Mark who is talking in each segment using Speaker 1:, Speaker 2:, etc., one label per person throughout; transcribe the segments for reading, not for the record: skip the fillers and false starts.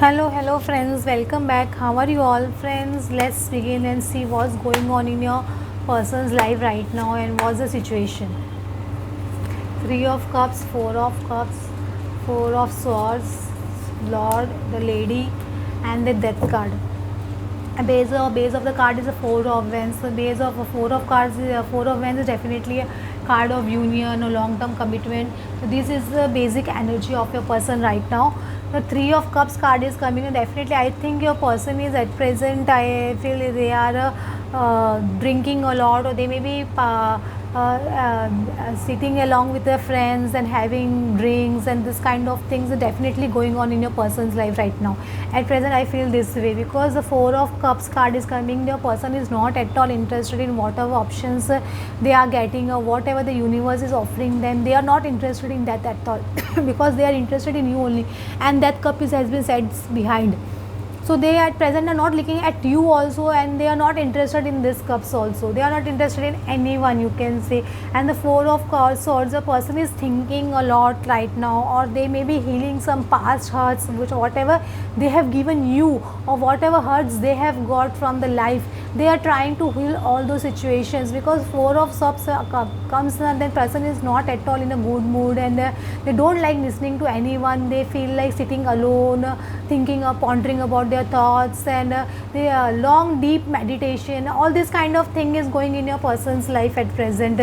Speaker 1: Hello friends, welcome back. How are you all friends? Let's begin and see what's going on in your person's life right now and what's the situation. Three of Cups, Four of Cups, Four of Swords, Lord, the Lady, and the Death card. A base of the card is a Four of Wands. The base of a Four of Wands is definitely a card of union or long-term commitment. So this is the basic energy of your person right now. The Three of Cups card is coming, and definitely I think your person is at present, I feel they are drinking a lot, or they may be sitting along with their friends and having drinks, and this kind of things are definitely going on in your person's life right now. At present I feel this way because the Four of Cups card is coming. Your person is not at all interested in whatever options they are getting or whatever the universe is offering them. They are not interested in that at all because they are interested in you only, and that cup has been set behind. So they at present are not looking at you also, and they are not interested in this cups also. They are not interested in anyone, you can say. And the Four of Swords, the person is thinking a lot right now, or they may be healing some past hurts, which whatever they have given you or whatever hurts they have got from the life, they are trying to heal all those situations. Because Four of Swords comes, and that person is not at all in a good mood, and they don't like listening to anyone. They feel like sitting alone, thinking or pondering about their thoughts, and the long deep meditation, all this kind of thing is going in your person's life at present.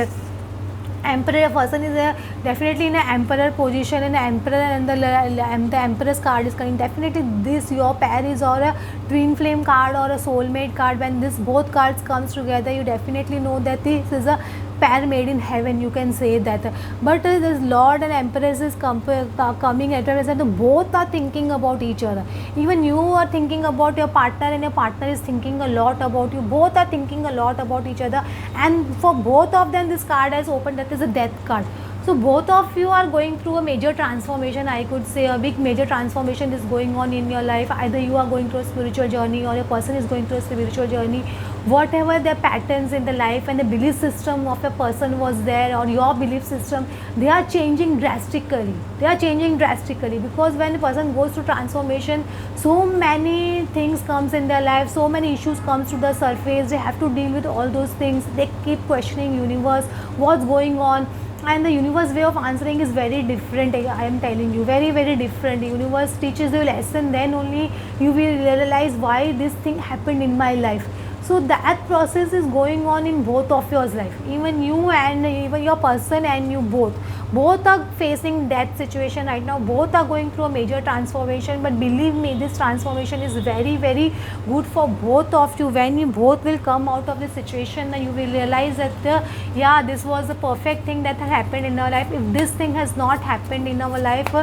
Speaker 1: Emperor person is definitely in an emperor position, and emperor and the empress card is coming. Definitely this your pair is or a twin flame card or a soulmate card. When this both cards comes together, you definitely know that this is a pair made in heaven, you can say that. But this Lord and Empress is coming at present. Both are thinking about each other. Even you are thinking about your partner, and your partner is thinking a lot about you. Both are thinking a lot about each other, and for both of them this card has opened, that is a death card. So both of you are going through a major transformation. I could say a big major transformation is going on in your life. Either you are going through a spiritual journey, or your person is going through a spiritual journey. Whatever their patterns in the life and the belief system of a person was there, or your belief system, they are changing drastically. They are changing drastically because when a person goes through transformation, so many things comes in their life, so many issues comes to the surface. They have to deal with all those things. They keep questioning universe, what's going on, and the universe way of answering is very different. I am telling you, very very different. The universe teaches you a lesson, then only you will realize why this thing happened in my life. So that process is going on in both of your life, even you and even your person, and you both are facing that situation right now. Both are going through a major transformation, but believe me, this transformation is very very good for both of you. When you both will come out of this situation, you will realize that yeah, this was the perfect thing that had happened in our life. If this thing has not happened in our life,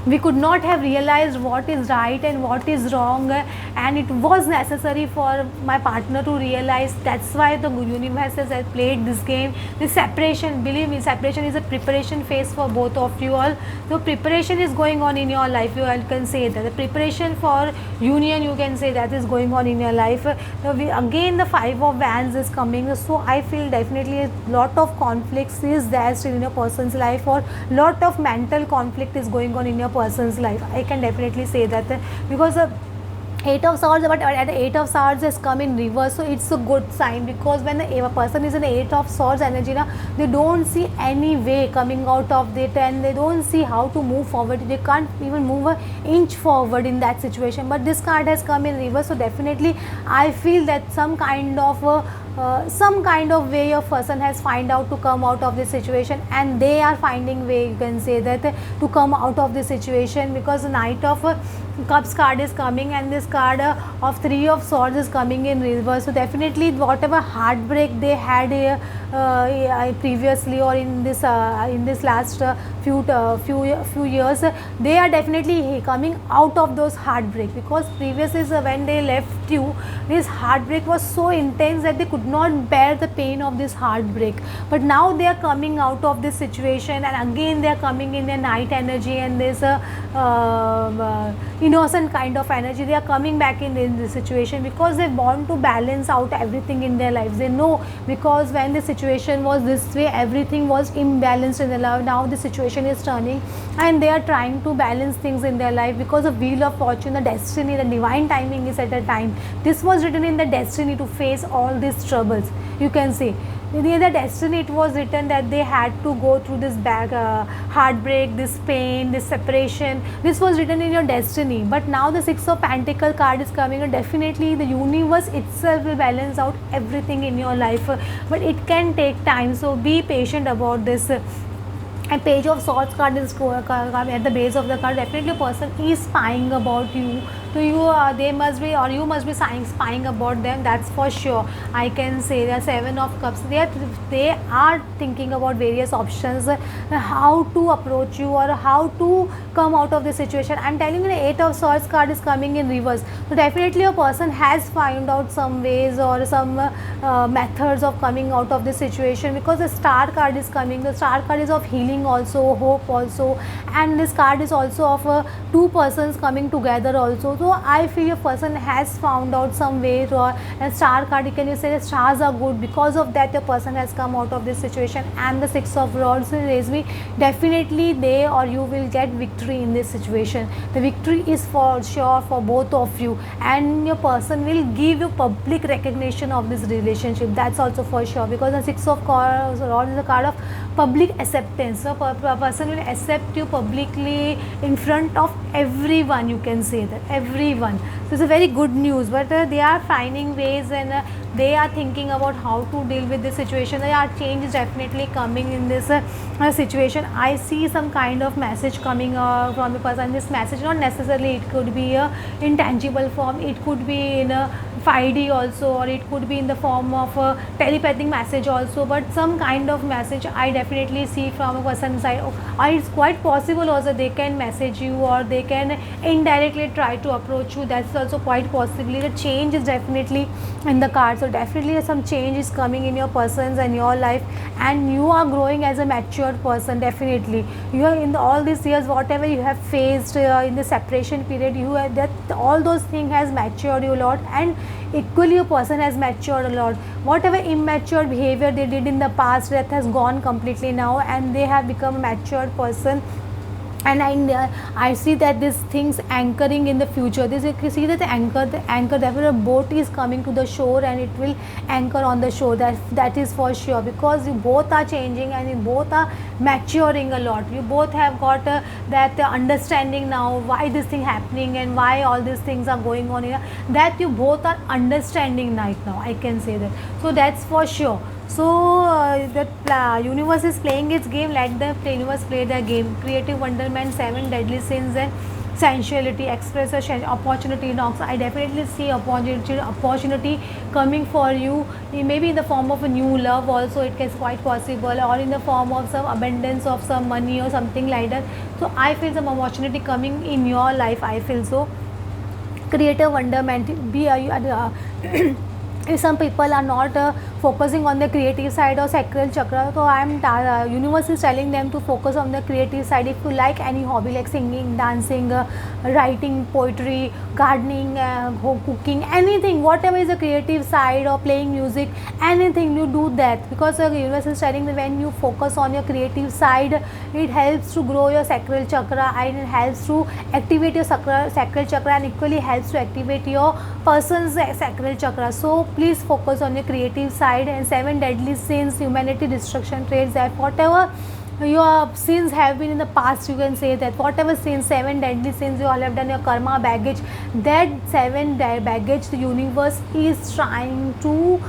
Speaker 1: we could not have realized what is right and what is wrong, and it was necessary for my partner to realize. That's why the universe has played this game, this separation. Believe me, separation is a preparation phase for both of you all. So preparation is going on in your life, you all can say that. The preparation for union, you can say, that is going on in your life. Again the Five of Wands is coming. So I feel definitely a lot of conflicts is there still in your person's life, or lot of mental conflict is going on in your person's life. I can definitely say that because Eight of Swords, but at the Eight of Swords has come in reverse, so it's a good sign. Because when a person is in the Eight of Swords energy, they don't see any way coming out of it, and they don't see how to move forward. They can't even move an inch forward in that situation. But this card has come in reverse, so definitely I feel that some kind of way your person has find out to come out of this situation, and they are finding way, you can say that, to come out of this situation. Because the Knight of Cups card is coming, and this card of Three of Swords is coming in reverse. So definitely whatever heartbreak they had previously, or in this last few years, they are definitely coming out of those heartbreak. Because previous is when they left you, this heartbreak was so intense that they could not bear the pain of this heartbreak. But now they are coming out of this situation, and again they are coming in a night energy, and this innocent kind of energy. They are coming back in this situation because they want to balance out everything in their lives. They know, because when the situation was this way, everything was imbalanced in their life. Now the situation situation is turning, and they are trying to balance things in their life, because the wheel of fortune, the destiny, the divine timing is at a time. This was written in the destiny to face all these troubles, you can see. In the destiny it was written that they had to go through this heartbreak, this pain, this separation. This was written in your destiny. But now the Six of Pentacle card is coming, and definitely the universe itself will balance out everything in your life, but it can take time, so be patient about this. And Page of Swords card is at the base of the card. Definitely a person is spying about you. So you, they must be, or you must be spying about them. That's for sure. I can say the Seven of Cups. They are thinking about various options, how to approach you or how to come out of the situation. I'm telling you, the Eight of Swords card is coming in reverse. So definitely a person has found out some ways or some methods of coming out of this situation, because the Star card is coming. The Star card is of healing also, hope also, and this card is also of two persons coming together also. So I feel a person has found out some way, or a Star card, can you say the stars are good, because of that a person has come out of this situation. And the Six of Rods raise me, definitely they or you will get victory in this situation. The victory is for sure for both of you, and your person will give you public recognition of this relationship. That's also for sure, because the Six of Rods is a card of public acceptance. So a person will accept you publicly in front of everyone, you can say that, everyone. So it's a very good news, but they are finding ways, and they are thinking about how to deal with this situation. There are changes definitely coming in this situation. I see some kind of message coming from the person. This message, not necessarily it could be a intangible form, it could be in a 5D also, or it could be in the form of a telepathic message also, but some kind of message I definitely see from a person's side. Or it's quite possible also they can message you, or they can indirectly try to approach you. That's also quite possibly. The change is definitely in the card. So definitely some change is coming in your persons and your life, and you are growing as a mature person. Definitely you are in all these years, whatever you have faced in the separation period, you have that all those things has matured you a lot, and equally a person has matured a lot. Whatever immature behavior they did in the past, that has gone completely now, and they have become a matured person. And I see that these things anchoring in the future. This, you see that the anchor, therefore a boat is coming to the shore, and it will anchor on the shore. That is for sure, because you both are changing, and you both are maturing a lot. You both have got that understanding now why this thing happening and why all these things are going on here. That you both are understanding right now, I can say that. So that's for sure. So the universe is playing its game. Let the universe play their game. Creative wonderment, seven deadly sins, and sensuality, express a opportunity knocks. I definitely see opportunity coming for you. Maybe in the form of a new love also, it is quite possible, or in the form of some abundance of some money or something like that. So I feel some opportunity coming in your life, I feel so. Creative wonderment, if some people are not focusing on the creative side or sacral chakra, so universe is telling them to focus on the creative side. If you like any hobby like singing, dancing, writing, poetry, gardening, cooking, anything, whatever is the creative side, or playing music, anything, you do that, because the universe is telling that when you focus on your creative side, it helps to grow your sacral chakra, and it helps to activate your sacral chakra, and equally helps to activate your person's sacral chakra. So please focus on your creative side. And seven deadly sins, humanity, destruction, traits, that whatever your sins have been in the past, you can say that whatever sins, seven deadly sins you all have done, your karma baggage, that seven baggage the universe is trying to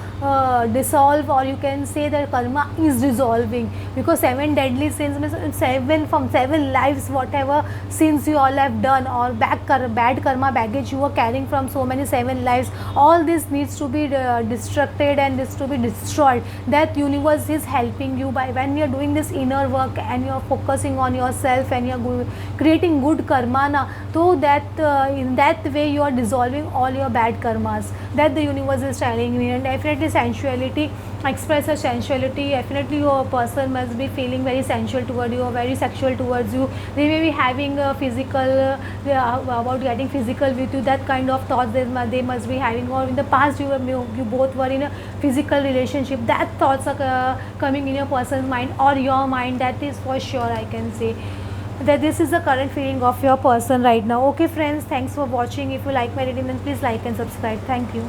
Speaker 1: dissolve, or you can say that karma is dissolving, because seven deadly sins means seven lives, whatever sins you all have done, or bad karma baggage you are carrying from so many 7 lives, all this needs to be destructed and this to be destroyed. That universe is helping you by when you are doing this inner work, and you are focusing on yourself, and you are creating good karma so that in that way you are dissolving all your bad karmas. That the universe is telling me. And definitely sensuality, express your sensuality, definitely your person must be feeling very sensual toward you or very sexual towards you. They may be having a physical about getting physical with you, that kind of thoughts they must be having, or in the past you both were in a physical relationship, that thoughts are coming in your person's mind or your mind. That is for sure, I can say that this is the current feeling of your person right now. Okay friends, thanks for watching. If you like my reading, then please like and subscribe. Thank you.